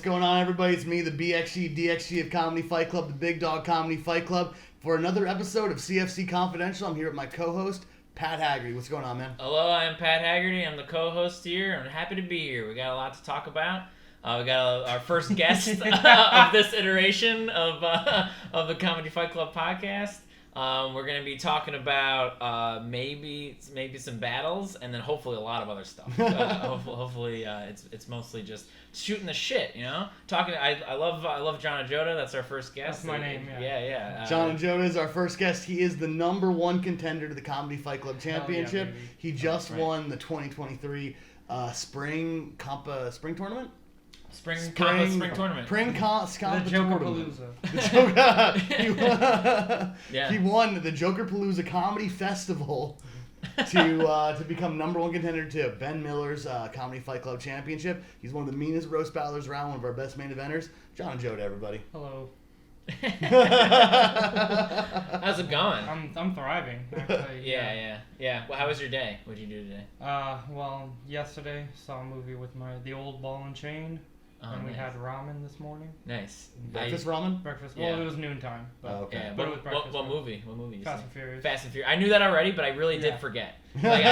What's going on, everybody? It's me, the BXG, DXG of Comedy Fight Club, the Big Dog Comedy Fight Club, for another episode of CFC Confidential. I'm here with my co-host, Pat Haggerty. What's going on, man? Hello, I'm Pat Haggerty. I'm the co-host here. I'm happy to be here. We got a lot to talk about. We got our first guest of this iteration of the Comedy Fight Club podcast. We're going to be talking about maybe some battles, and then hopefully a lot of other stuff. Hopefully it's mostly just shooting the shit, you know. Talking. I love John Ajodah. That's our first guest. That's my name. Yeah. John Ajodah is our first guest. He is the #1 contender to the Comedy Fight Club Championship. Yeah, he just won the 2023 spring tournament. Spring tournament. Spring Compa The tournament. Jokerpalooza. He won the Jokerpalooza Comedy Festival to become #1 contender to Ben Miller's Comedy Fight Club Championship. He's one of the meanest roast battlers around, one of our best main eventers. John Ajodah, everybody. Hello. How's it going? I'm thriving. Actually. Yeah. Well, how was your day? What did you do today? Well, yesterday saw a movie with the old ball and chain. And we had ramen this morning. Nice. Breakfast ramen? Breakfast. Yeah. Well, it was noontime. But okay. Yeah, but it was breakfast. What movie? What movie? Fast and Furious. Fast and Furious. I knew that already, but I really did forget. Like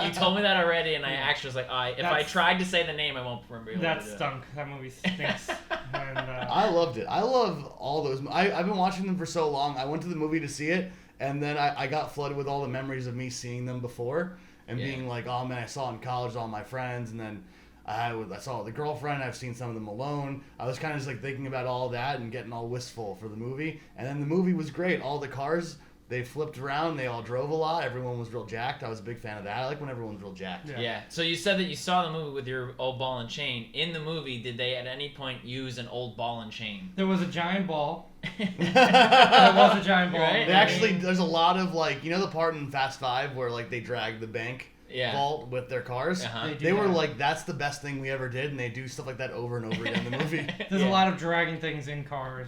you told me that already, and I actually was like, if I tried to say the name, I won't remember. That stunk. That movie stinks. And, I loved it. I love all those. I've been watching them for so long. I went to the movie to see it, and then I got flooded with all the memories of me seeing them before and being like, oh man, I saw it in college, all my friends, and then I saw the girlfriend. I've seen some of them alone. I was kind of just like thinking about all that and getting all wistful for the movie. And then the movie was great. All the cars, they flipped around. They all drove a lot. Everyone was real jacked. I was a big fan of that. I like when everyone's real jacked. Yeah. So you said that you saw the movie with your old ball and chain. In the movie, did they at any point use an old ball and chain? there was a giant ball. There was a giant ball. Right? They actually, there's a lot of like, you know the part in Fast 5 where like they drag the bank vault with their cars? Uh-huh. They were like, that's the best thing we ever did, and they do stuff like that over and over again in the movie. There's a lot of dragging things in cars.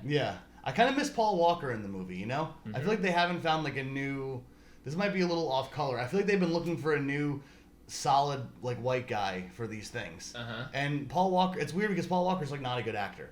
Yeah. I kind of miss Paul Walker in the movie, you know? Mm-hmm. I feel like they haven't found like a new... This might be a little off color. I feel like they've been looking for a new solid like white guy for these things. Uh-huh. And Paul Walker... It's weird because Paul Walker's like not a good actor.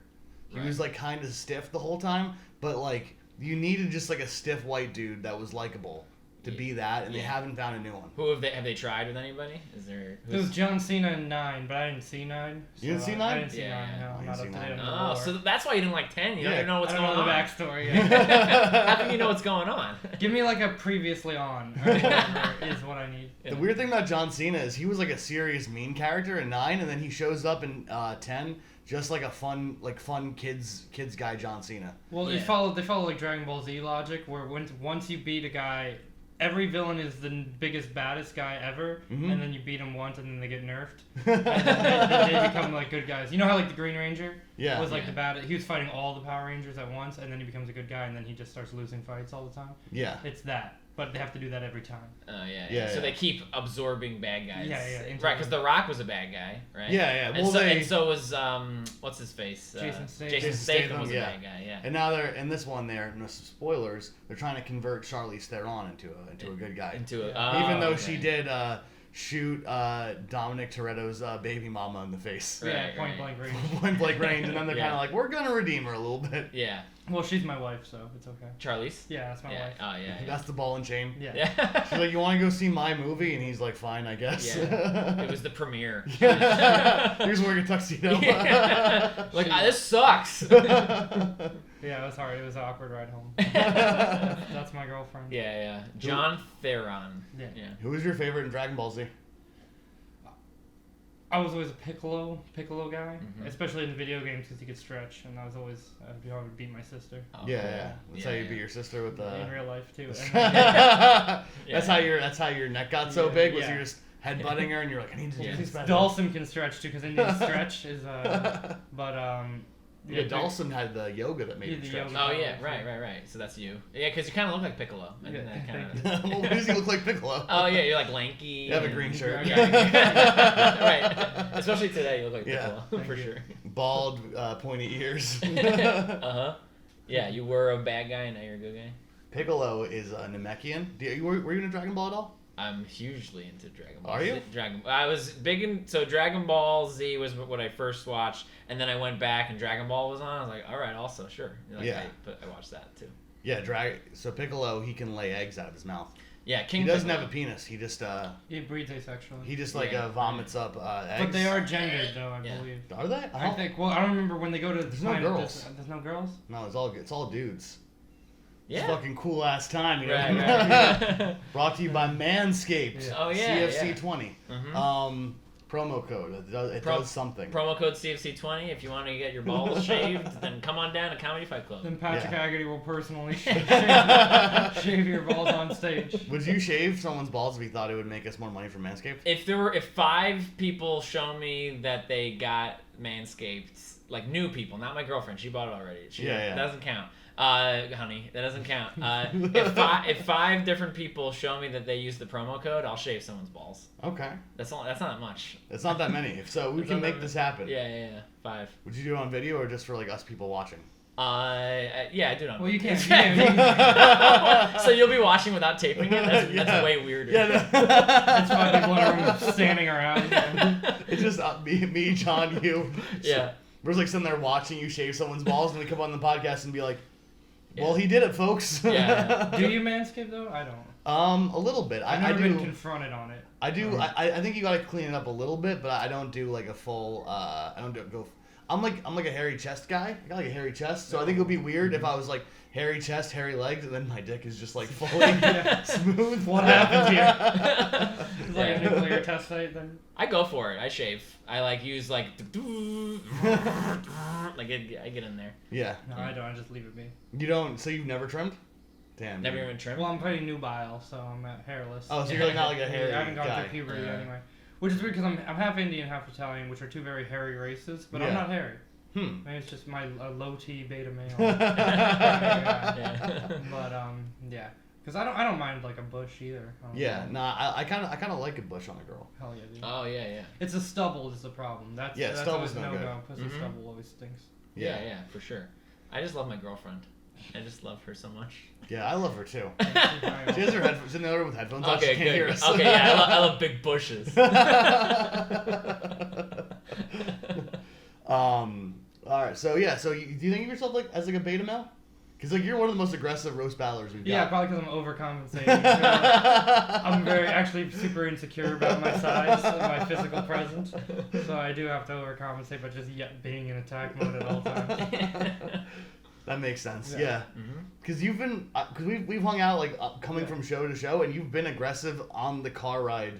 He was like kind of stiff the whole time, but like you needed just like a stiff white dude that was likable to be that, and they haven't found a new one. Who have they tried with anybody? It was John Cena in 9, but I didn't see 9. So You didn't see 9? I didn't see 9. No, not up to date. Oh, so that's why you didn't like 10. You don't even know what's going on. I don't know the backstory yet. How can you know what's going on? Give me like a previously on. Or whatever is what I need. The weird thing about John Cena is he was like a serious mean character in 9, and then he shows up in 10 just like a fun kids guy John Cena. Well, they follow like Dragon Ball Z logic, where once you beat a guy, every villain is the biggest, baddest guy ever, and then you beat him once, and then they get nerfed, and then they become like good guys. You know how like the Green Ranger was like the bad. He was fighting all the Power Rangers at once, and then he becomes a good guy, and then he just starts losing fights all the time. Yeah, it's that. But they have to do that every time. Oh, yeah. So they keep absorbing bad guys. Yeah. Right, because The Rock was a bad guy, right? Yeah. Well, and so was, what's his face? Jason Statham. Jason Statham was a bad guy, yeah. And now they're, in this one there, no spoilers, they're trying to convert Charlize Theron into a good guy. Even though she did shoot Dominic Toretto's baby mama in the face. Right, point blank range. Point blank range, and then they're kind of like, we're going to redeem her a little bit. Yeah. Well, she's my wife, so it's okay. Charlize? Yeah, that's my wife. Oh, yeah. That's the ball and chain. Yeah. She's like, you want to go see my movie? And he's like, fine, I guess. Yeah. It was the premiere. Here's wearing a tuxedo. Like, this sucks. Yeah, it was hard. It was an awkward ride home. That's my girlfriend. Yeah. John Theron. Yeah. Who was your favorite in Dragon Ball Z? I was always a Piccolo guy, especially in the video games because he could stretch, and I would beat my sister. Oh, yeah. That's how you beat your sister with the. In real life too. That's how your neck got so big. Was you just headbutting her and you're like, I need to do this better. Dawson can stretch too because I need to stretch. Yeah, Dawson had the yoga that made him stretch. Oh, yeah, right. So that's you. Yeah, because you kind of look like Piccolo. Well, who does he look like Piccolo? Oh, yeah, you're like lanky. You have a green shirt. Right. Especially today, you look like Piccolo, for sure. Bald, pointy ears. Uh-huh. Yeah, you were a bad guy and now you're a good guy. Piccolo is a Namekian. Were you in a Dragon Ball at all? I'm hugely into Dragon Ball. Are you? I was big in Dragon Ball Z was what I first watched, and then I went back and Dragon Ball was on. I was like, all right, also sure. Like, yeah. I watched that too. Yeah, so Piccolo, he can lay eggs out of his mouth. Yeah, He doesn't have a penis. He just he breeds asexually. He just vomits up eggs. But they are gendered though, I believe. Are they? I think. Well, I don't remember when they go to. There's no girls. There's no girls. No, it's all dudes. Yeah. It's a fucking cool ass time, you know. Right. Brought to you by Manscaped. Yeah. Oh yeah. CFC 20. Mm-hmm. Promo code. It does something. Promo code CFC 20. If you want to get your balls shaved, then come on down to Comedy Fight Club. Then Patrick Haggerty will personally shave your balls on stage. Would you shave someone's balls if you thought it would make us more money from Manscaped? If 5 people show me that they got Manscaped, like new people, not my girlfriend, she bought it already. That doesn't count. Honey, that doesn't count. If 5 different people show me that they use the promo code, I'll shave someone's balls. Okay. That's not much. It's not that many. So we can make this happen. Yeah. 5. Would you do it on video or just for like us people watching? I do it on. Well, you can't. So you'll be watching without taping it? That's way weirder. Yeah. It's 5 people in a room standing around. It's just me, John, you. Yeah. We're just like sitting there watching you shave someone's balls, and we come on the podcast and be like, "Well, he did it, folks." Yeah. Do you manscape though? I don't. A little bit. I've never been confronted on it. I do. I think you gotta clean it up a little bit, but I don't do like a full. I don't go. I'm like a hairy chest guy. I got like a hairy chest, so I think it would be weird if I was like hairy chest, hairy legs, and then my dick is just like fully smooth. What happened here? It's like a nuclear test site then. I go for it. I shave. I like use like I get in there. Yeah. No, I don't. I just leave it be. You don't. So you've never trimmed? Damn. Never even trimmed. Well, I'm pretty nubile, so I'm hairless. Oh, so you're like not like a hairy I haven't gone guy. through puberty anyway. Which is weird because I'm half Indian, half Italian, which are 2 very hairy races, but I'm not hairy. Maybe it's just my low T beta male. But yeah, because I don't mind like a bush either. I kind of like a bush on a girl. Hell yeah, dude. Oh yeah. It's a stubble is the problem. That's stubble's always no good. no-go. Pussy stubble always stinks. Yeah, for sure. I just love my girlfriend. I just love her so much. Yeah, I love her too. She has her headphones in the other room with headphones on. Okay, she can't hear good. us. Okay, yeah, I love big bushes. All right, so do you think of yourself like as like a beta male? Because like you're one of the most aggressive roast battlers we've got. Yeah, probably because I'm overcompensating. I'm actually super insecure about my size and my physical presence, so I do have to overcompensate by just being in attack mode at all times. That makes sense. Yeah. Because you've been, we've hung out like coming from show to show, and you've been aggressive on the car ride.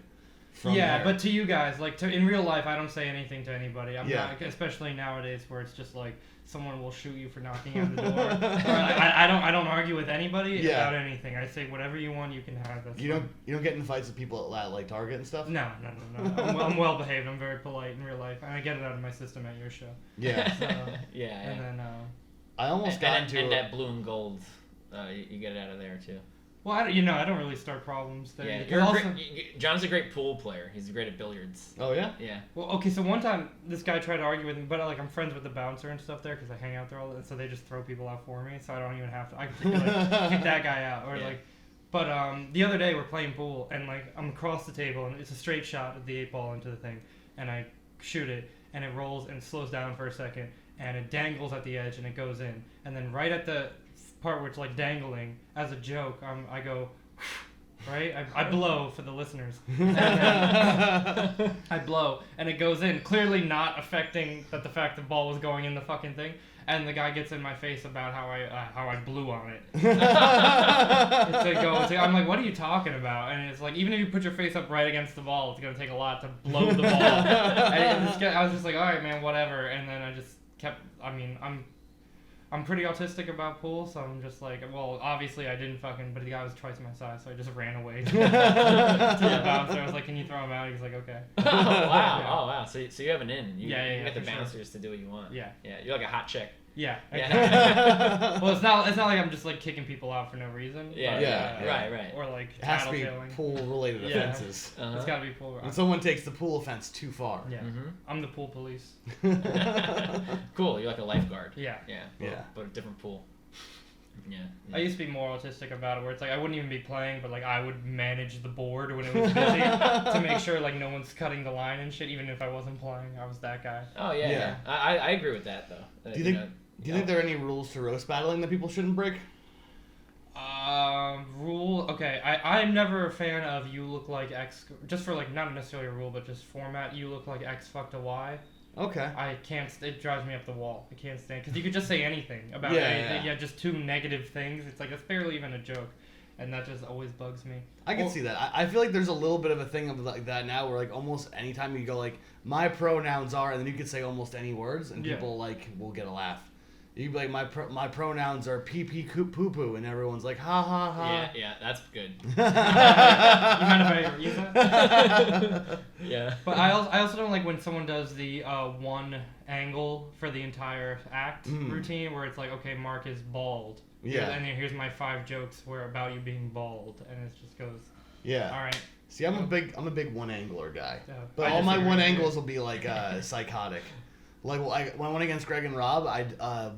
There. But to you guys, like in real life, I don't say anything to anybody. I'm not, especially nowadays where it's just like someone will shoot you for knocking on the door. I don't argue with anybody about anything. I say whatever you want, you can have. You don't get in fights with people at like Target and stuff. No. I'm well behaved. I'm very polite in real life, and I get it out of my system at your show. Yeah. So, yeah. And then I almost got into and that blue and gold. You get it out of there too. Well, I don't really start problems there. Yeah, John's a great pool player. He's great at billiards. Oh yeah. Yeah. Well, okay. So one time, this guy tried to argue with me, but like I'm friends with the bouncer and stuff there because I hang out there all the. So they just throw people out for me, so I don't even have to. I can like kick that guy out or like. But the other day we're playing pool and like I'm across the table and it's a straight shot of the 8-ball into the thing and I shoot it and it rolls and slows down for a second and it dangles at the edge and it goes in and then right at the part where it's like dangling as a joke I go right I blow for the listeners and I blow and it goes in clearly not affecting the fact the ball was going in the fucking thing and the guy gets in my face about how I blew on it. I'm like, what are you talking about? And it's like, even if you put your face up right against the ball, it's gonna take a lot to blow the ball. And I was just like, all right, man, whatever. And then I just kept. I mean, I'm pretty autistic about pool, so I'm just like, well, obviously I didn't fucking, but the guy was twice my size, so I just ran away to the bouncer. I was like, can you throw him out? He was like, okay. Oh, wow. Yeah. Oh, wow. So you have an in. You get the bouncers to do what you want. Yeah. Yeah. You're like a hot chick. Yeah. Well, it's not like I'm just like kicking people out for no reason. Yeah. Right. Or like it has to be pool-related offenses. It's got to be pool. When someone takes the pool offense too far. Yeah. I'm the pool police. Cool. You're like a lifeguard. Yeah. But a different pool. Yeah. I used to be more autistic about it, where it's like I wouldn't even be playing, but like I would manage the board when it was busy to make sure like no one's cutting the line and shit, even if I wasn't playing. I was that guy. Oh yeah. I agree with that though. Do you think there are any rules to roast battling that people shouldn't break? Rule. Okay, I'm never a fan of you look like X, just for like not necessarily a rule, but just format. You look like X fucked a Y. Okay. I can't. It drives me up the wall. I can't stand because you could just say anything about Yeah, anything. yeah. Yeah, just two negative things. It's like it's barely even a joke, and that just always bugs me. I can see that. I feel like there's a little bit of a thing of like that now, where like almost anytime you go like my pronouns are, and then you could say almost any words, and people like will get a laugh. You'd be like my pronouns are pee pee poo poo, and everyone's like ha ha ha. Yeah, that's good. You mind if I use that? Yeah. But I also don't like when someone does the one angle for the entire act routine, where it's like, okay, Mark is bald. Yeah. And then here's my 5 jokes about you being bald, and it just goes. Yeah. All right. See, I'm a big one angler guy, but I all my disagree one with you. angles will be like psychotic. Like when I went against Greg and Rob,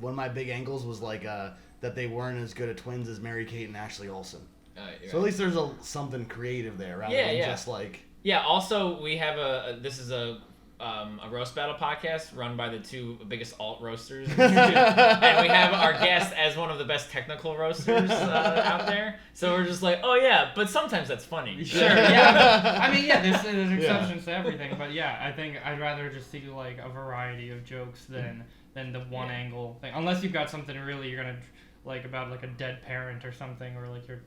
one of my big angles was like that they weren't as good at twins as Mary Kate and Ashley Olsen. So at least there's something creative there, rather than just like. Yeah. Also, we have this is a roast battle podcast run by the 2 biggest alt roasters, and we have our guest as one of the best technical roasters out there. So we're just like, oh yeah, but sometimes that's funny. Sure. Yeah. I mean, yeah, there's exceptions to everything, but yeah, I think I'd rather just see like a variety of jokes than the one angle thing. Unless you've got something really you're gonna like about like a dead parent or something, or like you're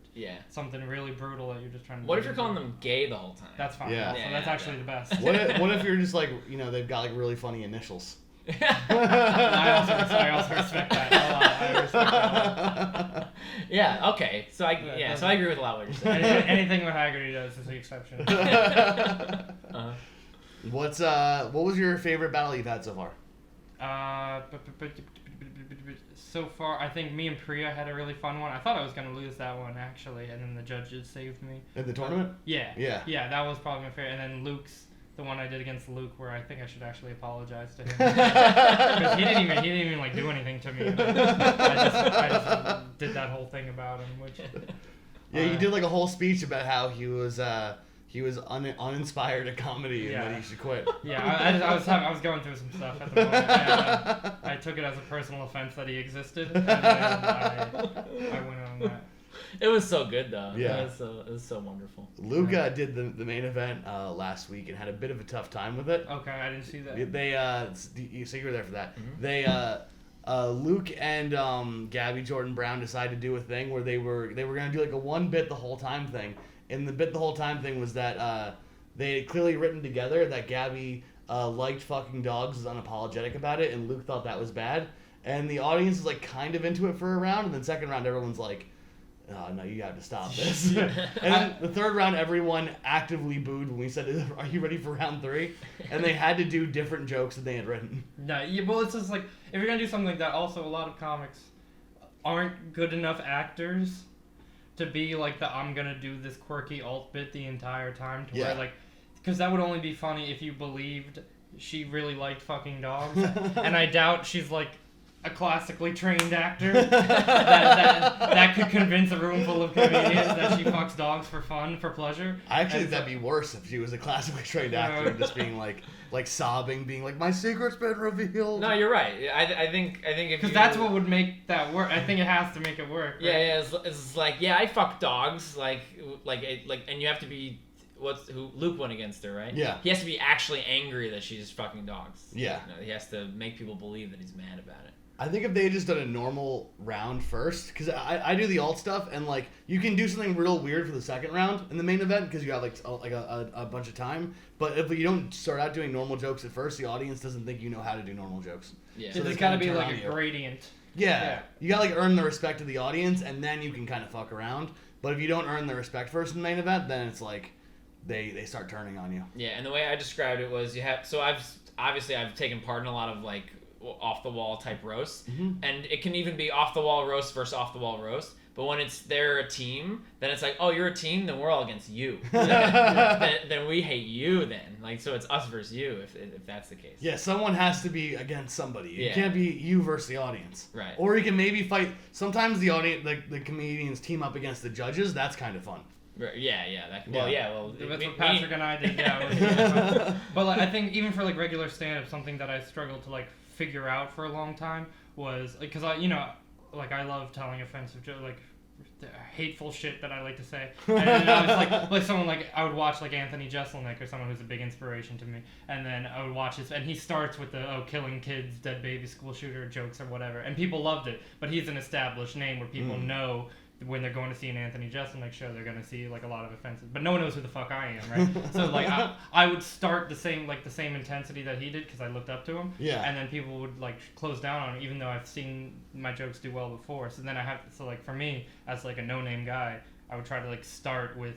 something really brutal that you're just trying to. What if you're calling them gay the whole time? That's fine. Yeah. Also, that's actually the best. What if you're just like, they've got like really funny initials? I also respect that a lot. I respect that a lot. Yeah. Okay. So I agree with a lot of what you're saying. Anything what Haggerty does is the exception. What was your favorite battle you've had so far? So far, I think me and Priya had a really fun one. I thought I was going to lose that one, actually, and then the judges saved me. At the tournament? Yeah. Yeah. Yeah, that was probably my favorite. And then Luke's, the one I did against Luke, where I think I should actually apologize to him. Because he didn't even like do anything to me. I just did that whole thing about him, which... Yeah, you did like a whole speech about how he was uninspired at comedy and that he should quit. Yeah, I was going through some stuff at the moment. I took it as a personal offense that he existed, and then I went on that. It was so good though. Yeah. It was so wonderful. Luke did the main event last week and had a bit of a tough time with it. Okay, I didn't see that. They so you were there for that. Mm-hmm. They Luke and Gabby Jordan Brown decided to do a thing where they were gonna do like a one bit the whole time thing. And the bit the whole time thing was that they had clearly written together that Gabby liked fucking dogs, was unapologetic about it, and Luke thought that was bad. And the audience was like kind of into it for a round, and then second round everyone's like, oh, no, you have to stop this. And then the third round everyone actively booed when we said, are you ready for round 3? And they had to do different jokes than they had written. No, well, it's just like, if you're going to do something like that, also a lot of comics aren't good enough actors to be like I'm gonna do this quirky alt bit the entire time to where like, because that would only be funny if you believed she really liked fucking dogs, and I doubt she's like a classically trained actor that could convince a room full of comedians that she fucks dogs for fun, for pleasure. I actually think that'd be worse if she was a classically trained actor and just being like sobbing, being like, my secret's been revealed. No, you're right. I think if because that's what would make that work. I think it has to make it work. Right? Yeah. It's like, yeah, I fuck dogs, like, and you have to be. Who Luke went against her, right? Yeah. He has to be actually angry that she's fucking dogs. Yeah. He has to make people believe that he's mad about it. I think if they had just done a normal round first, because I do the alt stuff, and like you can do something real weird for the second round in the main event because you have like a bunch of time. But if you don't start out doing normal jokes at first, the audience doesn't think you know how to do normal jokes. Yeah. So there's got to be like a gradient. Yeah. You got to like earn the respect of the audience, and then you can kind of fuck around. But if you don't earn the respect first in the main event, then it's like they start turning on you. Yeah, and the way I described it was I've taken part in a lot of like off the wall type roasts, and it can even be off the wall roast versus off the wall roast. But when they're a team, then it's like, oh, you're a team, then we're all against you. then we hate you then. Like, so it's us versus you if that's the case. Yeah, someone has to be against somebody. It Yeah. can't be you versus the audience. Right. Or you can maybe fight. Sometimes the audience, the comedians team up against the judges. That's kind of fun. Right, yeah. That's what Patrick and I did. Yeah. It was really fun. But like, I think even for like regular stand-up, something that I struggled to like figure out for a long time was like, because I love telling offensive jokes, like hateful shit that I like to say. And then I was like someone like I would watch like Anthony Jeselnik or someone who's a big inspiration to me, and then I would watch his, and he starts with the killing kids, dead baby, school shooter jokes or whatever, and people loved it. But he's an established name where people know when they're going to see an Anthony Jeselnik show, they're going to see like a lot of offenses, but no one knows who the fuck I am, right? So like I would start the same intensity that he did because I looked up to him, and then people would like close down on it, even though I've seen my jokes do well before. So then for me as like a no-name guy, I would try to like start with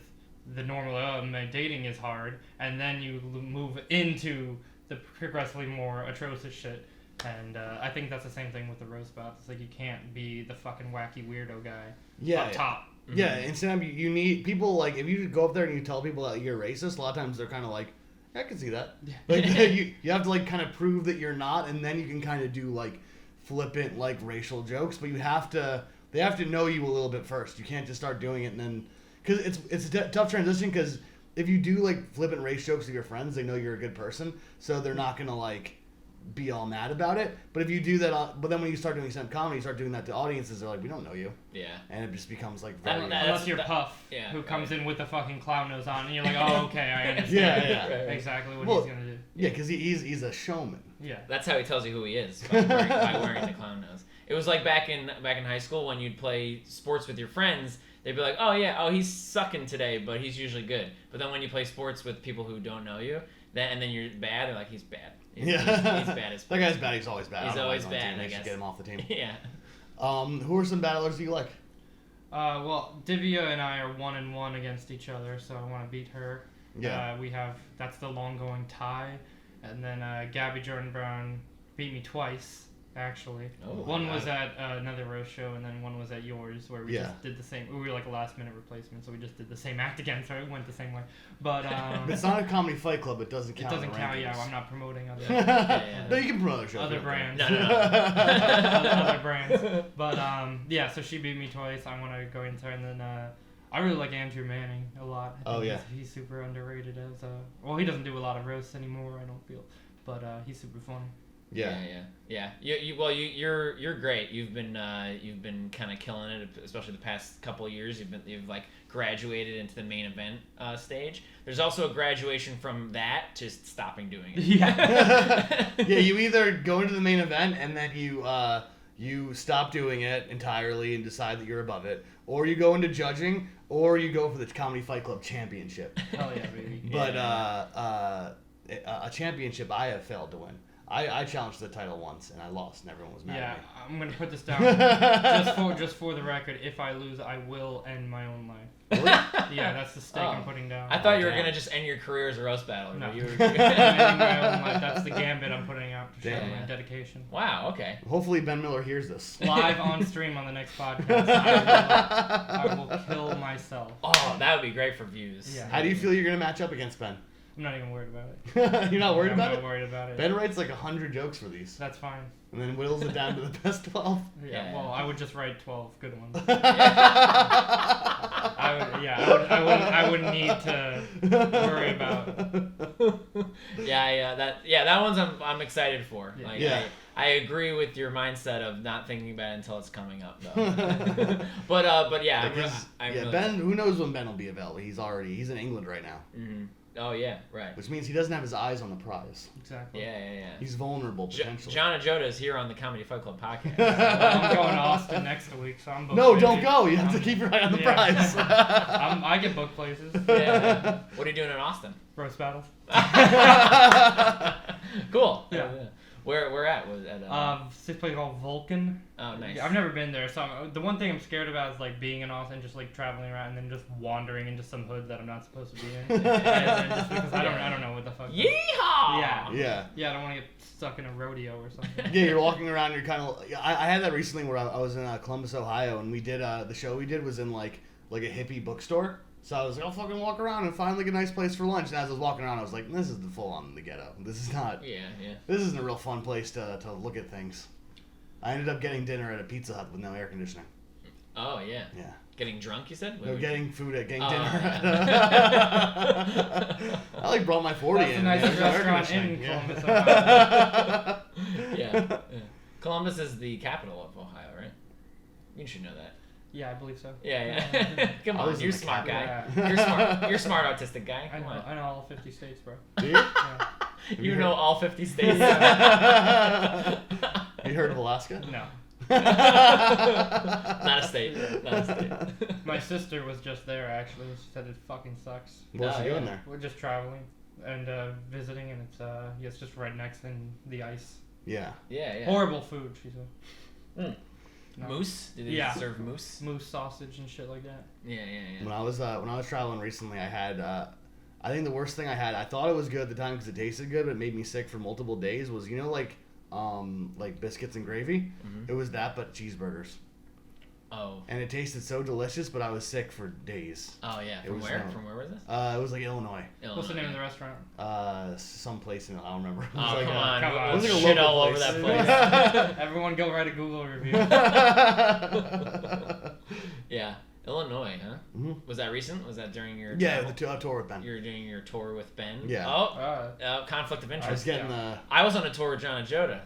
the normal, my dating is hard, and then you move into the progressively more atrocious shit. And I think that's the same thing with the roast battle. It's like you can't be the fucking wacky weirdo guy up top. Yeah, instead you need people like if you go up there and you tell people that you're racist, a lot of times they're kind of like, yeah, I can see that. Like you have to like kind of prove that you're not, and then you can kind of do like flippant like racial jokes, but they have to know you a little bit first. You can't just start doing it and then because it's a tough transition because if you do like flippant race jokes with your friends, they know you're a good person, so they're not gonna like be all mad about it. But if you do that, but then when you start doing stand-up comedy, you start doing that to audiences, they're like, we don't know you. Yeah. And it just becomes like very... Unless you're Puff, who comes in with the fucking clown nose on, and you're like, oh, okay, I understand. Yeah. Exactly what he's gonna do. Yeah, because he's a showman. Yeah. That's how he tells you who he is, by wearing the clown nose. It was like back in high school when you'd play sports with your friends, they'd be like, he's sucking today, but he's usually good. But then when you play sports with people who don't know you, and then you're bad, they're like, he's bad. He's bad as that guy's bad. He's always bad. He's always bad. I guess. Get him off the team. Yeah. Who are some battlers do you like? Well, Divya and I are 1-1 against each other, so I want to beat her. Yeah. That's the long going tie, and then Gabby Jordan Brown beat me twice. Actually, one was at another roast show, and then one was at yours, where we just did the same. We were like a last-minute replacement, so we just did the same act again. So it went the same way. But it's not a comedy fight club. It doesn't count. It doesn't count. Yeah, I'm not promoting other. No, you can promote other shows. Other brands. No. Other brands. But so she beat me twice. I want to go into her, and then I really like Andrew Manning a lot. I think he's super underrated as he doesn't do a lot of roasts anymore, I don't feel, but he's super funny. Yeah. You're great. You've been kind of killing it, especially the past couple of years. You've like graduated into the main event stage. There's also a graduation from that to stopping doing it. Yeah. Yeah. You either go into the main event and then you stop doing it entirely and decide that you're above it, or you go into judging, or you go for the Comedy Fight Club championship. Hell yeah, baby. But a championship I have failed to win. I challenged the title once and I lost and everyone was mad at me. Yeah, I'm gonna put this down just for the record. If I lose, I will end my own life. Really? Yeah, that's the stake I'm putting down. I thought you were gonna just end your career as a roast battler. No, you were... I'm ending my own life. That's the gambit I'm putting out to show my dedication. Wow. Okay. Hopefully Ben Miller hears this. Live on stream on the next podcast. I will kill myself. Oh, that would be great for views. Yeah. How do you feel you're gonna match up against Ben? I'm not even worried about it. You're not worried about it? I'm not worried about it. Ben writes like 100 jokes for these. That's fine. And then whittles it down to the best 12. Yeah, well, I would just write 12 good ones. Yeah. I wouldn't need to worry about. That one's I'm excited for. Yeah. Like, I agree with your mindset of not thinking about it until it's coming up, though. but yeah, really, Ben. Who knows when Ben will be available? He's in England right now. Mm-hmm. Oh yeah, right. Which means he doesn't have his eyes on the prize. Exactly. Yeah. He's vulnerable potentially. John Ajodah is here on the Comedy Fight Club podcast. I'm going to Austin next week, so I'm booked. No, don't go. You have to keep your eye on the prize. I get booked places. Yeah. What are you doing in Austin? Roast battles. Cool. Yeah. Where at? Was at this place called Vulcan. Oh, nice. Yeah, I've never been there, so the one thing I'm scared about is like being in Austin, just like traveling around and then just wandering into some hood that I'm not supposed to be in. And then just because I don't know what the fuck. Yeehaw! Yeah, I don't want to get stuck in a rodeo or something. Yeah, you're walking around. You're kind of. I had that recently where I was in Columbus, Ohio, and we did the show we did was in like a hippie bookstore. So I was like, I'll fucking walk around and find like a nice place for lunch. And as I was walking around, I was like, this is the full on the ghetto. This is not. Yeah. This isn't a real fun place to look at things. I ended up getting dinner at a Pizza Hut with no air conditioning. Oh yeah. Yeah. Getting drunk, you said? No, getting dinner. Yeah. I like brought my 40 That's in. the nicest Yeah, restaurant in yeah. Columbus, Ohio. yeah. Columbus is the capital of Ohio, right? You should know that. Yeah, I believe so. Yeah. Come I on, was in you're the smart guy. capital. You're smart. You're smart, autistic guy. I Come on. know all 50 states, bro. Do you? Yeah. You know all 50 states. You heard of Alaska? No. Not a state. Not a state. My sister was just there, actually. She said it fucking sucks. What's Oh, she doing yeah. there? We're just traveling and visiting, and it's just right next in the ice. Yeah. Yeah. Horrible food, she said. Mm. No. Moose? Did they Yeah. serve moose? Moose sausage and shit like that. Yeah. When I was traveling recently, I had I think the worst thing I had. I thought it was good at the time because it tasted good, but it made me sick for multiple days. Was like biscuits and gravy. Mhm. It was that, but cheeseburgers. Oh. And it tasted so delicious, but I was sick for days. Oh yeah. It From was, where? no. From where was this? It was like Illinois. What's the name of the restaurant? Some place in I don't remember. It Oh was like come a- on! come on. It was like a Shit local all over place. that place. Everyone go write a Google review. Yeah, Illinois, huh? Mhm. Was that recent? Was that during your Yeah, travel? the tour with Ben. You were doing your tour with Ben. Yeah. Oh, Uh, conflict of I was interest. getting I was on a tour with John Ajodah.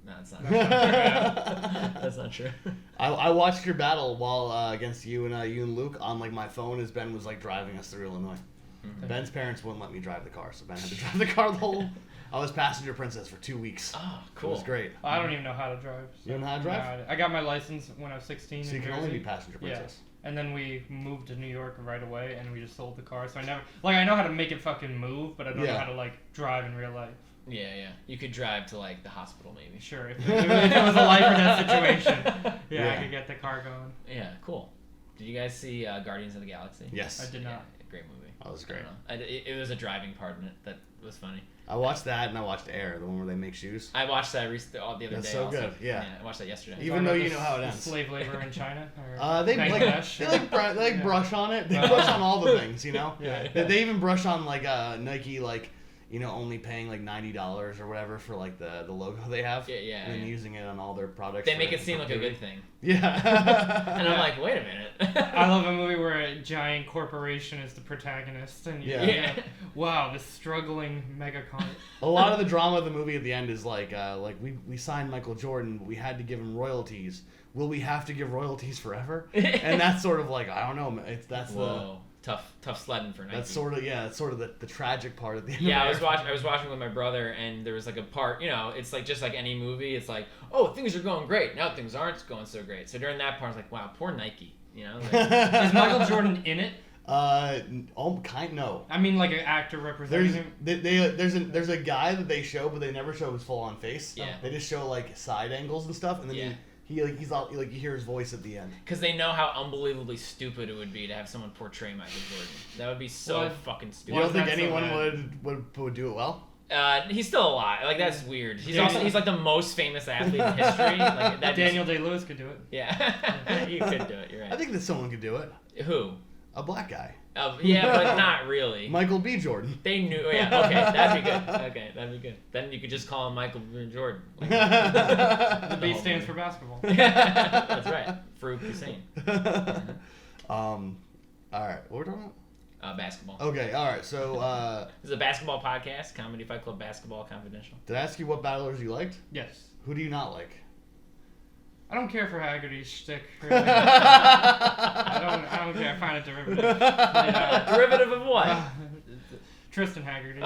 No, that's not true. That's not true. I watched your battle while against you and Luke on like my phone as Ben was like driving us through Illinois. Mhm. Ben's parents wouldn't let me drive the car, so Ben had to drive the car the whole. I was passenger princess for 2 weeks. Oh, cool. It was great. I don't even know how to drive. You don't know how to drive? No, I got my license when I was 16 So in you can Jersey. only be passenger princess. And then we moved to New York right away, and we just sold the car. So I never, I know how to make it fucking move, but I don't know Yeah. how to drive in real life. Yeah. You could drive to like the hospital maybe. Sure, if it was a life or death situation, Yeah. I could get the car going. Yeah, cool. Did you guys see Guardians of the Galaxy? Yes. I did not. Yeah, great movie. That was I great. don't know. It was a driving part in it that was funny. I watched that and I watched Air, the one where they make shoes. I watched that the other That's day. so also. good, yeah. I watched that yesterday. Even though Talking you about know how it the ends. Slave labor in China? Or They Bangladesh? like brush on it. They Uh, brush on all the things, you know. Yeah. They even brush on like Nike, like only paying like $90 or whatever for like the logo they have. Yeah. And then using it on all their products. They for- make it seem for like a beauty. good thing. Yeah. And I'm like, wait a minute. I love a movie where a giant corporation is the protagonist, and you Yeah. go, wow, this struggling megacon. A lot of the drama of the movie at the end is like we signed Michael Jordan, but we had to give him royalties. Will we have to give royalties forever? And that's sort of like, I don't know. That's Whoa. Tough sledding for Nike. that's sort of the tragic part at the end. Yeah, of I was watching with my brother, and there was like a part. It's like just like any movie. It's like, oh, things are going great. Now things aren't going so great. So during that part, I was like, wow, poor Nike. Like, Is Michael Jordan in it? No. I mean, like an actor representing him. There's a guy that they show, but they never show his full on face. Yeah. They just show like side angles and stuff, and then Yeah. he's all like you hear his voice at the end. because they know how unbelievably stupid it would be to have someone portray Michael Jordan. That would be so What? fucking You stupid. don't think that's so anyone bad? would do it well? He's still alive. Like that's weird. He's Daniel- he's like the most famous athlete in history. Like that. Daniel Day-Lewis could do it. Yeah, you could do it. You're I right. think that someone could do it. Who? A black guy, Yeah, but not really. Michael B. Jordan. They knew. Yeah. Okay, that'd be good. Okay, that'd be good. Then you could just call him Michael B. Jordan. Like, The B whole stands for movie. basketball. That's right. Farouk Hussein. All right, what we're talking about? Basketball. Okay, all right. So, This is a basketball podcast, Comedy Fight Club Basketball Confidential. did I ask you what battlers you liked? Yes. Who do you not like? I don't care for Haggerty's shtick. Really. I don't care. I find it derivative. Yeah. Derivative of what? Tristan Haggerty.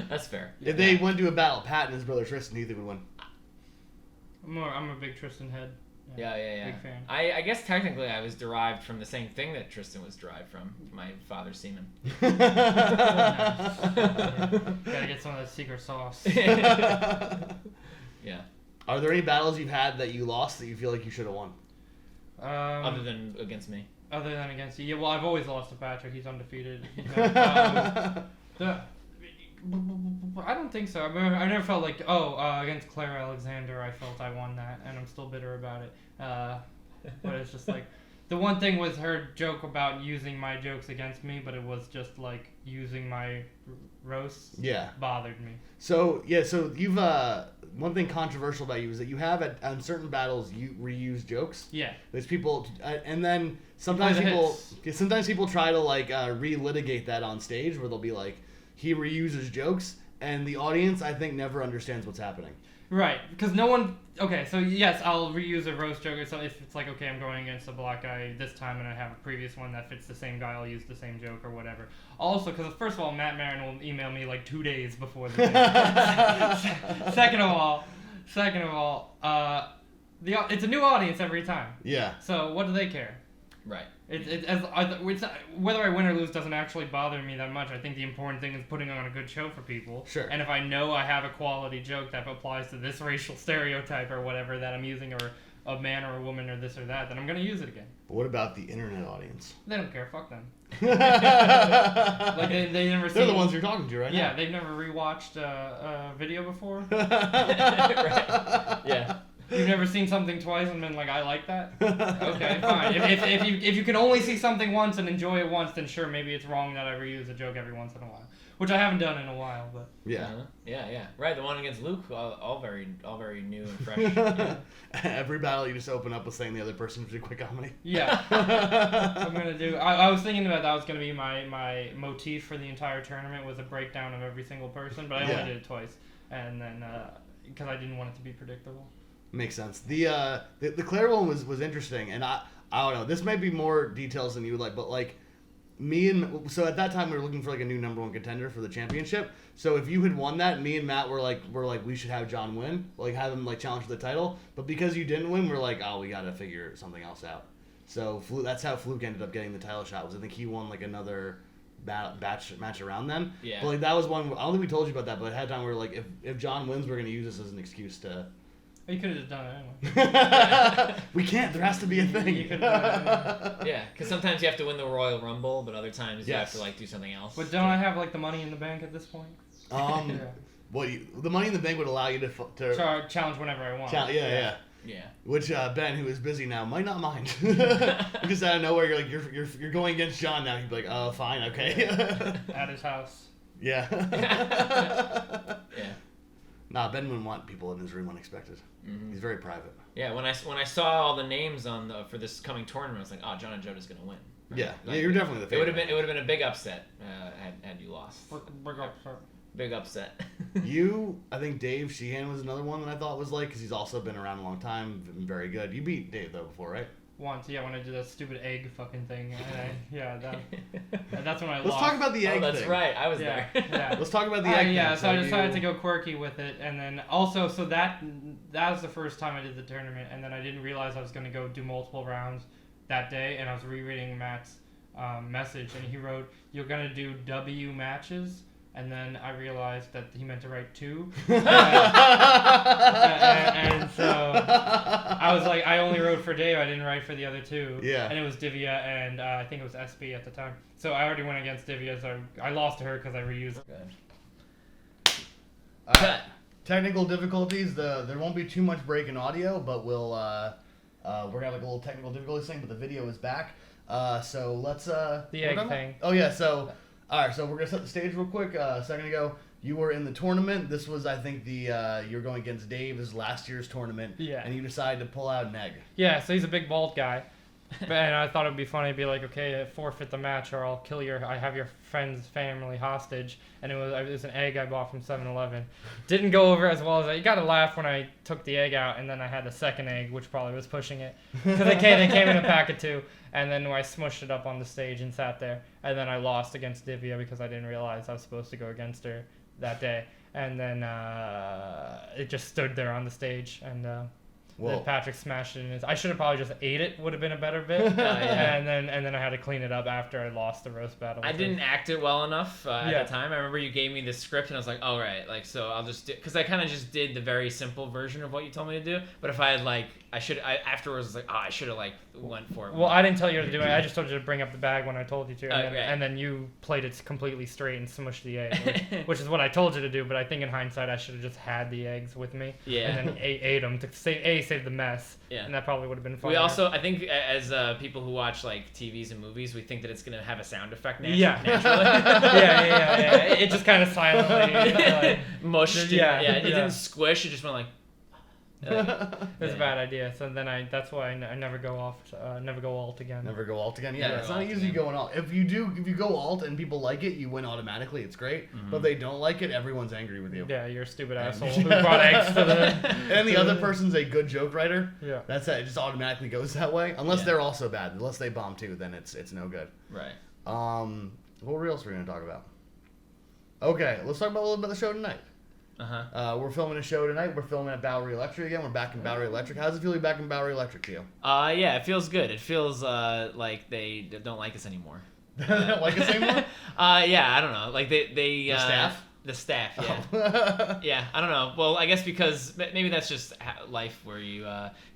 That's fair. If they went to a battle, Pat and his brother Tristan, who do you think would win? I'm a big Tristan head. Yeah. Big fan. I guess technically I was derived from the same thing that Tristan was derived from. My father's semen. Gotta get some of that secret sauce. Yeah. Are there any battles you've had that you lost that you feel like you should have won? Other than against me. Other than against you. Yeah, well, I've always lost to Patrick. He's undefeated. I don't think so. I never felt like, against Claire Alexander, I felt I won that, and I'm still bitter about it. But it's just like, the one thing was her joke about using my jokes against me, but it was just like using my roasts. Yeah. Bothered me. So you've one thing controversial about you is that you have on certain battles you reuse jokes. Yeah. There's people, and then sometimes people try to like relitigate that on stage where they'll be like, he reuses jokes, and the audience I think never understands what's happening. Right, because no one. Okay, so yes, I'll reuse a roast joke. So if it's like, okay, I'm going against a black guy this time, and I have a previous one that fits the same guy, I'll use the same joke or whatever. Also, because first of all, Matt Marin will email me like 2 days before the thing. Second of all, it's a new audience every time. Yeah. So what do they care? Right. Whether I win or lose doesn't actually bother me that much. I think the important thing is putting on a good show for people. Sure. And if I know I have a quality joke that applies to this racial stereotype or whatever that I'm using, or a man or a woman or this or that, then I'm going to use it again. But what about the internet audience? They don't care. Fuck them. Like they never. They're the ones you're talking to right now. Yeah, they've never rewatched a video before. Right. Yeah. You've never seen something twice and been like, I like that? Okay, fine. If you can only see something once and enjoy it once, then sure, maybe it's wrong that I reuse a joke every once in a while. Which I haven't done in a while, but... Yeah. Yeah. Right, the one against Luke, all very new and fresh. Yeah. Every battle you just open up with saying the other person did a quick comedy. Yeah. I'm going to do... I was thinking that was going to be my motif for the entire tournament, was a breakdown of every single person, but I only did it twice. And then, because I didn't want it to be predictable. Makes sense. The Claire one was interesting, and I don't know. This might be more details than you would like, but like so at that time we were looking for like a new #1 contender for the championship. So if you had won that, me and Matt were like we should have John win, like have him like challenge for the title. But because you didn't win, we're like, we got to figure something else out. So that's how Fluke ended up getting the title shot. I think he won like another match around then. Yeah. But like that was one. I don't think we told you about that, but at that time we were like, if John wins, we're gonna use this as an excuse to. You could have just done it anyway. We can't. There has to be a thing. You could have done it anyway. Yeah, because sometimes you have to win the Royal Rumble, but other times you have to like do something else. But don't I have like the Money in the Bank at this point? The Money in the Bank would allow you to challenge whenever I want. Yeah. Which Ben, who is busy now, might not mind. Just out of nowhere, you're like you're going against John now. He'd be like, oh, fine, okay. At his house. Yeah. Yeah. Nah, Ben wouldn't want people in his room unexpected. Mm-hmm. He's very private. Yeah, when I saw all the names for this coming tournament, I was like, John and Joda's gonna win. Right? Yeah, like, you're definitely the favorite. It would have been a big upset had you lost. Big upset. I think Dave Sheehan was another one that I thought was like, because he's also been around a long time, been very good. You beat Dave though before, right? Once, when I did that stupid egg fucking thing. That's when I lost. Let's talk about the egg thing. That's right. I was there. Yeah. Let's talk about the egg thing. So I decided to go quirky with it. And then also, so that was the first time I did the tournament. And then I didn't realize I was going to go do multiple rounds that day. And I was rereading Matt's message. And he wrote, you're going to do W matches. And then I realized that he meant to write 2. and so I was like, I only wrote for Dave. I didn't write for the other 2. Yeah. And it was Divya and I think it was SB at the time. So I already went against Divya, so I lost to her because I reused it. Good. Technical difficulties. There won't be too much break in audio, but we're gonna have like a little technical difficulties thing. But the video is back. So let's the egg thing. Oh yeah. So. All right, so we're going to set the stage real quick. A second ago, you were in the tournament. This was, I think, you're going against Dave. This is last year's tournament. Yeah. And you decided to pull out an egg. Yeah, so he's a big bald guy. And I thought it would be funny to be like, okay, forfeit the match or I'll kill I have your friend's family hostage. And it was an egg I bought from 7-Eleven. Didn't go over as well as you got to laugh when I took the egg out and then I had the second egg, which probably was pushing it. Because they came in a pack of 2. And then I smushed it up on the stage and sat there. And then I lost against Divya because I didn't realize I was supposed to go against her that day. And then it just stood there on the stage. And Whoa. That Patrick smashed it in his. I should have probably just ate it. Would have been a better bit. Yeah. And then I had to clean it up after I lost the roast battle. I didn't act it well enough at the time. I remember you gave me the script and I was like, all right, like, so I'll just do, because I kind of just did the very simple version of what you told me to do. But if I had like, afterwards was like, I should have like went for it. Well, I didn't tell you to do it. I just told you to bring up the bag when I told you to, Okay. and then you played it completely straight and smushed the egg, which is what I told you to do. But I think in hindsight, I should have just had the eggs with me, and then ate them to save the mess. Yeah. And that probably would have been fun. We also, I think, as people who watch like TVs and movies, we think that it's gonna have a sound effect naturally. Yeah. It just kind of silently like, mushed. It didn't squish. It just went like. It was a bad idea. So then that's why I never go alt again. Never go alt again. Yeah, Never it's go not alt easy again. going alt. If you go alt and people like it, you win automatically. It's great. But if they don't like it, everyone's angry with you. Yeah, you're a stupid asshole who brought eggs to the. And the other person's a good joke writer. Yeah. That's it. It just automatically goes that way. Unless they're also bad. Unless they bomb too, then it's no good. Right. What else are we gonna talk about? Okay, let's talk about a little bit of the show tonight. We're filming a show tonight. We're filming at Bowery Electric again. We're back in Bowery Electric. How does it feel to be back in Bowery Electric to you? Yeah, it feels good. It feels like they don't like us anymore. They don't like us anymore? Yeah, I don't know. Like they The staff? The staff, yeah. Oh. Yeah, I don't know. Well, I guess because maybe that's just life where you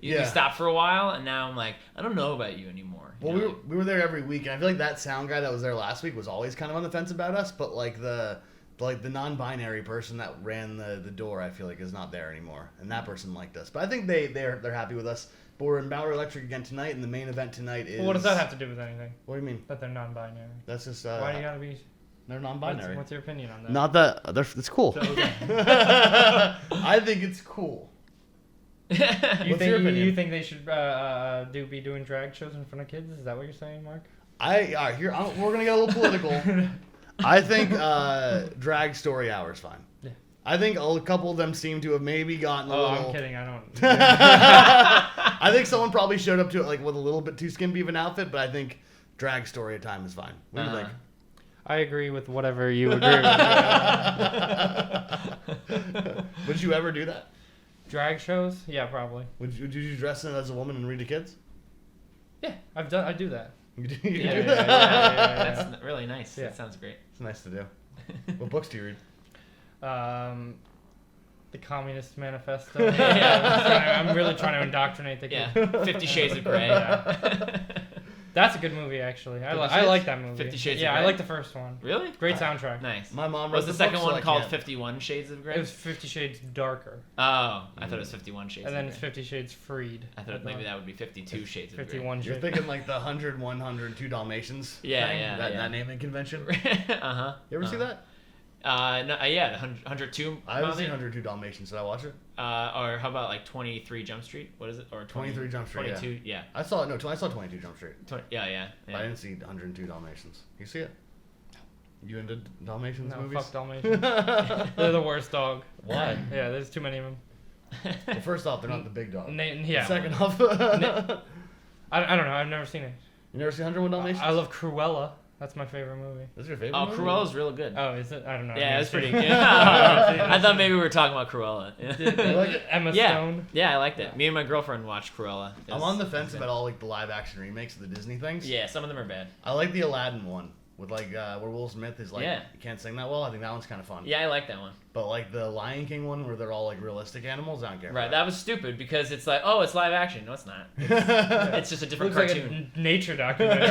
Yeah. stop for a while, and now I'm like, I don't know about you anymore. Well, You know? we were there every week, and I feel like that sound guy that was there last week was always kind of on the fence about us, but like the non-binary person that ran the door, I feel like is not there anymore, and that person liked us. But I think they're happy with us. But we're in Bowery Electric again tonight, and the main event tonight is. Well, what does that have to do with anything? What do you mean? That they're non-binary. That's just. Why do you gotta be? They're non-binary. What's your opinion on that? Not that it's cool. So, okay. I think it's cool. You What's your opinion? You think they should be doing drag shows in front of kids? Is that what you're saying, Mark? We're gonna get a little political. I think drag story hour is fine. Yeah. I think a couple of them seem to have maybe gotten a little. I'm kidding. I don't. I think someone probably showed up to it like with a little bit too skimpy of an outfit, but I think drag story time is fine. What do you think? I agree with whatever you agree with. Would you ever do that? Drag shows? Yeah, probably. Would you dress in as a woman and read to kids? Yeah, I do that. You do Yeah, that? That's really nice. Yeah. That sounds great. It's nice to do. What books do you read? The Communist Manifesto. I'm really trying to indoctrinate the kids. Yeah, 50 Shades of Grey. That's a good movie, actually. I like that movie. 50 Shades of Yeah, Grey? I like the first one. Really? Great soundtrack. Nice. My mom Was read the the second book, so one I called can't. 51 Shades of Grey? It was 50 Shades Darker. Oh, I thought it was 51 Shades And then of it's Grey. 50 Shades Freed. I thought maybe that would be 52 Shades of Grey. 51 You're Shades. thinking like the 100, 102 Dalmatians. Yeah, thing? yeah, That naming convention. Uh-huh. You ever see that? No, yeah, the 102. I haven't seen 102 Dalmatians. Did I watch it? Or how about like 23 Jump Street? What is it? Or 23 Jump Street, 22, yeah. I saw it. No, I saw 22 Jump Street. Yeah. I didn't see 102 Dalmatians. You see it? You into Dalmatians No, movies? fuck Dalmatians. They're the worst dog. Why? Yeah, there's too many of them. Well, first off, they're not the big dog. Yeah. Second off, I don't know. I've never seen it. you never seen 101 Dalmatians? I love Cruella. That's my favorite movie. That's your favorite Oh, movie? Cruella's real good. Oh, is it? I don't know. Yeah, I've it's never pretty seen good. it. I thought maybe we were talking about Cruella. You like it? Emma Yeah. Stone. Yeah, I liked it. Me and my girlfriend watched Cruella. I'm on the fence about all like the live action remakes of the Disney things. Yeah, some of them are bad. I like the Aladdin one with like where Will Smith is like Yeah. you can't sing that well. I think that one's kind of fun. Yeah, I like that one. But like the Lion King one where they're all like realistic animals, I don't care. Right, that was stupid because it's like, oh, it's live action. No, it's not. that. It's just a different Looks cartoon. like a nature documentary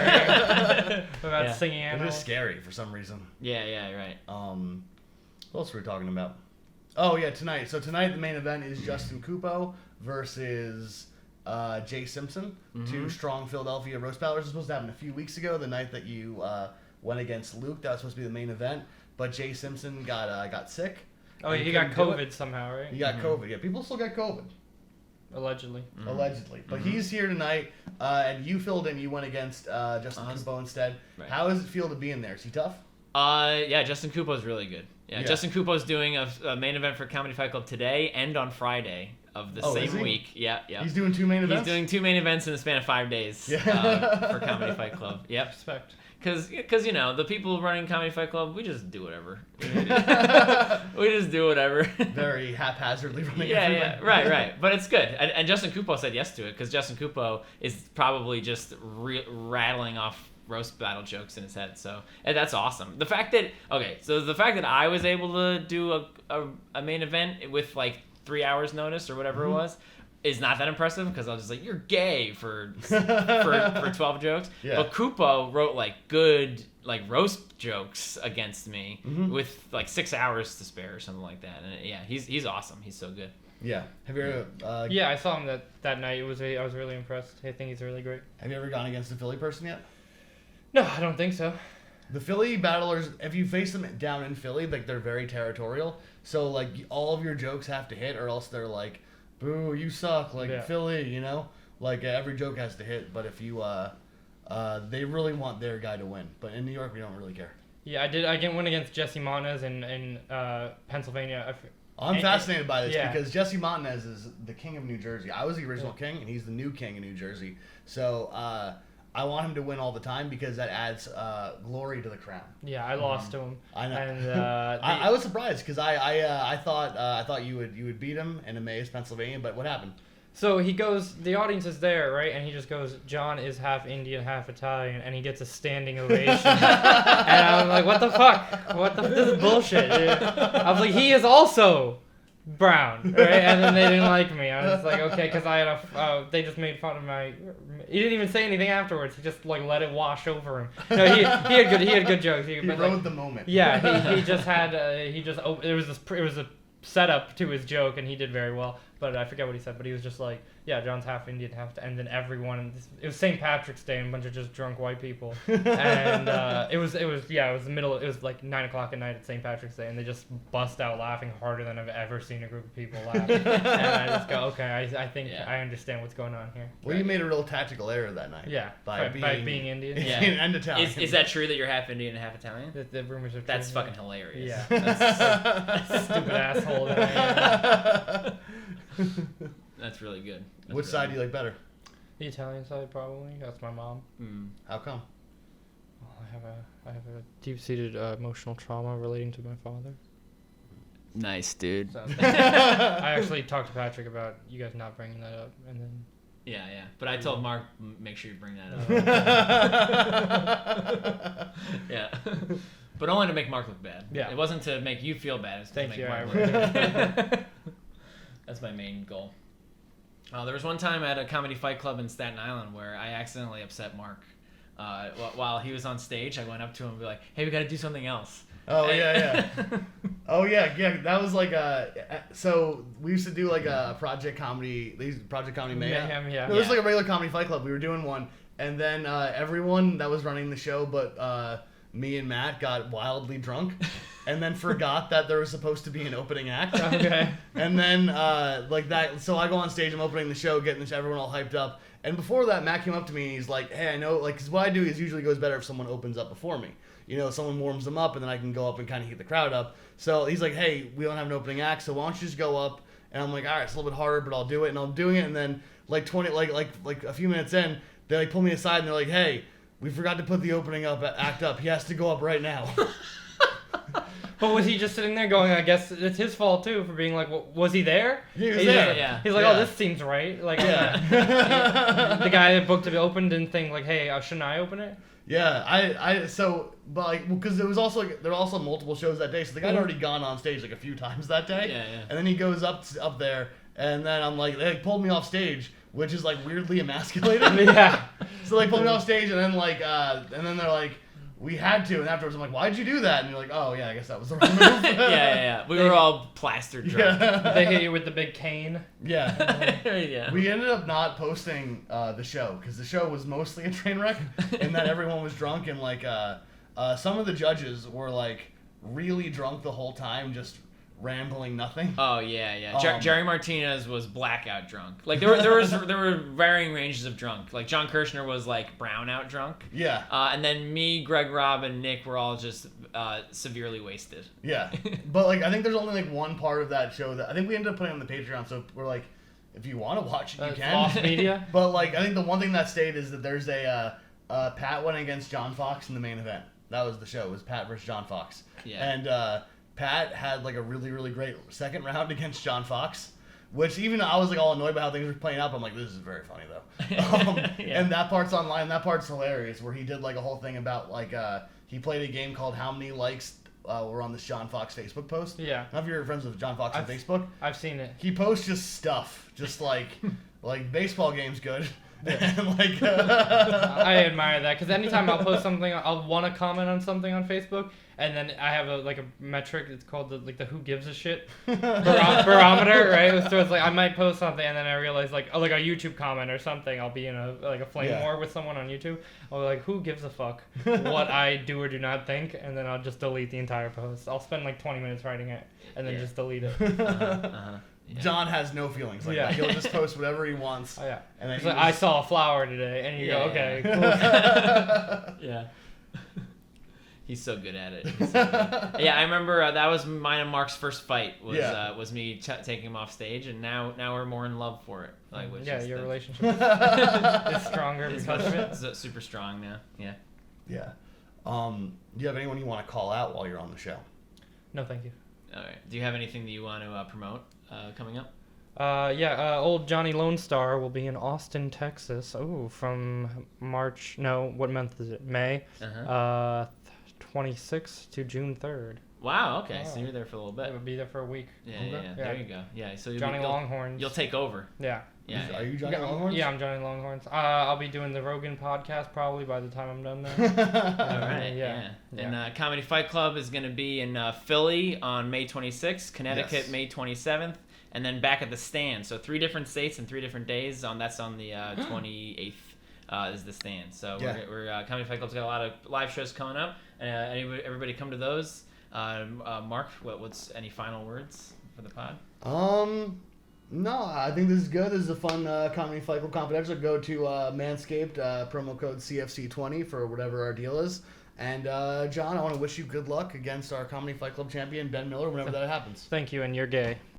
about Yeah. singing It animals. is scary for some reason. Yeah, right. What else were we talking about? Oh yeah, tonight. So tonight the main event is Justin Kupo versus Jay Simpson. Two strong Philadelphia roast battlers. It was supposed to happen a few weeks ago, the night that you went against Luke. That was supposed to be the main event, but Jay Simpson got sick. Oh, and he got couldn't do it. COVID somehow, right? He got COVID. Yeah, people still got COVID. Allegedly. Allegedly. But he's here tonight, and you filled in. You went against Justin Kupo instead. Right. How does it feel to be in there? Is he tough? Yeah, Justin Kupo's really good. Yeah, Yeah. Justin Kupo's doing a main event for Comedy Fight Club today and on Friday. of the Oh, is same he? week. Yeah. He's doing 2 main events? He's doing 2 main events in the span of 5 days for Comedy Fight Club. Yep. Respect. Because the people running Comedy Fight Club, we just do whatever. We just do whatever. Very haphazardly running Yeah, everything. right. But it's good. And Justin Cupo said yes to it because Justin Cupo is probably just rattling off roast battle jokes in his head. So and that's awesome. The fact that I was able to do a main event with like 3 hours notice or whatever it was is not that impressive because I was just like, you're gay for 12 jokes. Yeah. But Cupo wrote like good like roast jokes against me with like 6 hours to spare or something like that. And yeah, he's awesome. He's so good. Yeah. Have you ever? Yeah, I saw him that night. I was really impressed. I think he's really great. Have you ever gone against a Philly person yet? No, I don't think so. The Philly battlers, if you face them down in Philly, like they're very territorial. So like all of your jokes have to hit, or else they're like, "Boo, you suck!" Like Philly, you know. Like every joke has to hit. But if you, they really want their guy to win. But in New York, we don't really care. Yeah, I went against Jesse Montanez in Pennsylvania. I'm fascinated by this yeah. because Jesse Montanez is the king of New Jersey. I was the original king, and he's the new king of New Jersey. So I want him to win all the time because that adds glory to the crown. Yeah, I lost to him. I know. And I was surprised because I thought you would beat him in Emmaus, Pennsylvania. But what happened? So he goes, the audience is there, right? And he just goes, John is half Indian, half Italian, and he gets a standing ovation. And I'm like, what the fuck? This is bullshit, dude. I was like, he is also brown, right? And then they didn't like me. I was like, okay, because I had they just made fun of my. He didn't even say anything afterwards. He just like let it wash over him. No, he had good jokes. He rode the moment. Yeah, he just had it was a setup to his joke, and he did very well. But I forget what he said. But he was just like, yeah, John's half Indian, and then everyone. It was St. Patrick's Day, and a bunch of just drunk white people. And it was the middle. It was like 9:00 at night at St. Patrick's Day, and they just bust out laughing harder than I've ever seen a group of people laugh. And I just go, okay, I think I understand what's going on here. Well, you made a real tactical error that night. Yeah, by being Indian. Yeah. And Italian. Is that true that you're half Indian and half Italian? The rumors are true. That's fucking hilarious. Yeah. That's stupid asshole. That I am. That's really good. Which side do you like better? The Italian side, probably. That's my mom. How come? Well, I have a deep-seated emotional trauma relating to my father. Nice, dude. So, I actually talked to Patrick about you guys not bringing that up, and then. Yeah. But I told Mark, make sure you bring that up. Yeah. But only to make Mark look bad. Yeah. It wasn't to make you feel bad. It was to Thank make you. Mark look bad. That's my main goal. There was one time at a comedy fight club in Staten Island where I accidentally upset Mark. While he was on stage, I went up to him and be like, "Hey, we got to do something else." Oh yeah. Oh yeah. That was like so we used to do like a Project Comedy Mayhem. Yeah. No, it was like a regular comedy fight club. We were doing one, and then everyone that was running the show, but me and Matt got wildly drunk, and then forgot that there was supposed to be an opening act. Okay. And then like that, so I go on stage, I'm opening the show, getting everyone all hyped up. And before that, Matt came up to me and he's like, "Hey, I know, like, 'cause what I do is usually goes better if someone opens up before me. You know, someone warms them up, and then I can go up and kind of heat the crowd up." So he's like, "Hey, we don't have an opening act, so why don't you just go up?" And I'm like, "All right, it's a little bit harder, but I'll do it." And I'm doing it, and then like a few minutes in, they like pull me aside and they're like, "Hey, we forgot to put the opening act up. He has to go up right now." But was he just sitting there going, I guess it's his fault too for being like, was he there? He was there. Yeah. He's like, Yeah. oh, this seems right. Like, Yeah. the guy that booked it open didn't think like, hey, shouldn't I open it? Yeah, but like, because it was also like, there were also multiple shows that day, so the guy had already gone on stage like a few times that day. Yeah. And then he goes up there, and then I'm like, they pulled me off stage, which is like weirdly emasculating. Yeah. So they pulled me off stage, and then like, and then they're like, we had to, and afterwards I'm like, why'd you do that? And you're like, oh yeah, I guess that was the wrong move. Yeah. We were all plastered drunk. Yeah. They hit you with the big cane. Yeah. Yeah. We ended up not posting the show because the show was mostly a train wreck, and that everyone was drunk, and like some of the judges were like really drunk the whole time, just rambling nothing. Oh yeah. Jerry Martinez was blackout drunk. Like there were varying ranges of drunk. Like John Kirshner was like brownout drunk. Yeah. And then me, Greg, Rob, and Nick were all just severely wasted. Yeah. But like I think there's only like one part of that show that I think we ended up putting on the Patreon. So we're like, if you want to watch it, you can. Lost media. But like, I think the one thing that stayed is that there's a Pat went against John Fox in the main event. That was the show. It was Pat versus John Fox. Yeah. And Pat had like a really, really great second round against John Fox, which even I was like all annoyed by how things were playing out. But I'm like, this is very funny though. Yeah. And that part's online. That part's hilarious, where he did like a whole thing about like he played a game called How Many Likes Were on this John Fox Facebook post. Yeah. I don't know if you're friends with John Fox on Facebook. I've seen it. He posts just stuff, just like baseball game's good. And like I admire that because anytime I'll post something, I'll want to comment on something on Facebook, and then I have a metric. It's called the who gives a shit barometer, right? So it's like I might post something, and then I realize like a YouTube comment or something. I'll be in a flame war with someone on YouTube. I'll be like, who gives a fuck what I do or do not think, and then I'll just delete the entire post. I'll spend like 20 minutes writing it, and then just delete it. Yeah. John has no feelings like that. He'll just post whatever he wants. Oh, yeah. And then He's like, I saw a flower today, and you go, okay, cool. Yeah. He's so good at it. Yeah, I remember that was mine and Mark's first fight. Was me taking him off stage, and now we're more in love for it. Like, which is your relationship is stronger because of it. It's super strong now. Yeah. Yeah. Do you have anyone you want to call out while you're on the show? No, thank you. All right. Do you have anything that you want to promote coming up? Old Johnny Lone Star will be in Austin, Texas. Oh, from March. No, what month is it? May. 26th to June 3rd. Wow. Okay. So you're there for a little bit. I will be there for a week. Yeah. There you go. Yeah. So Johnny Longhorns. You'll take over. Yeah. Yeah. Are you Johnny Longhorns? Yeah, I'm Johnny Longhorns. I'll be doing the Rogan podcast probably by the time I'm done there. All right. Yeah. And Comedy Fight Club is going to be in Philly on May 26th, Connecticut May 27th, and then back at the Stand. So 3 different states and 3 different days. That's on the 28th. Is the Stand. So we're Comedy Fight Club's got a lot of live shows coming up. Everybody come to those. Mark, what's any final words for the pod? No, I think this is good. This is a fun Comedy Fight Club Confidential. Go to Manscaped, promo code CFC20 for whatever our deal is. And John, I want to wish you good luck against our Comedy Fight Club champion, Ben Miller, whenever that happens. Thank you, and you're gay.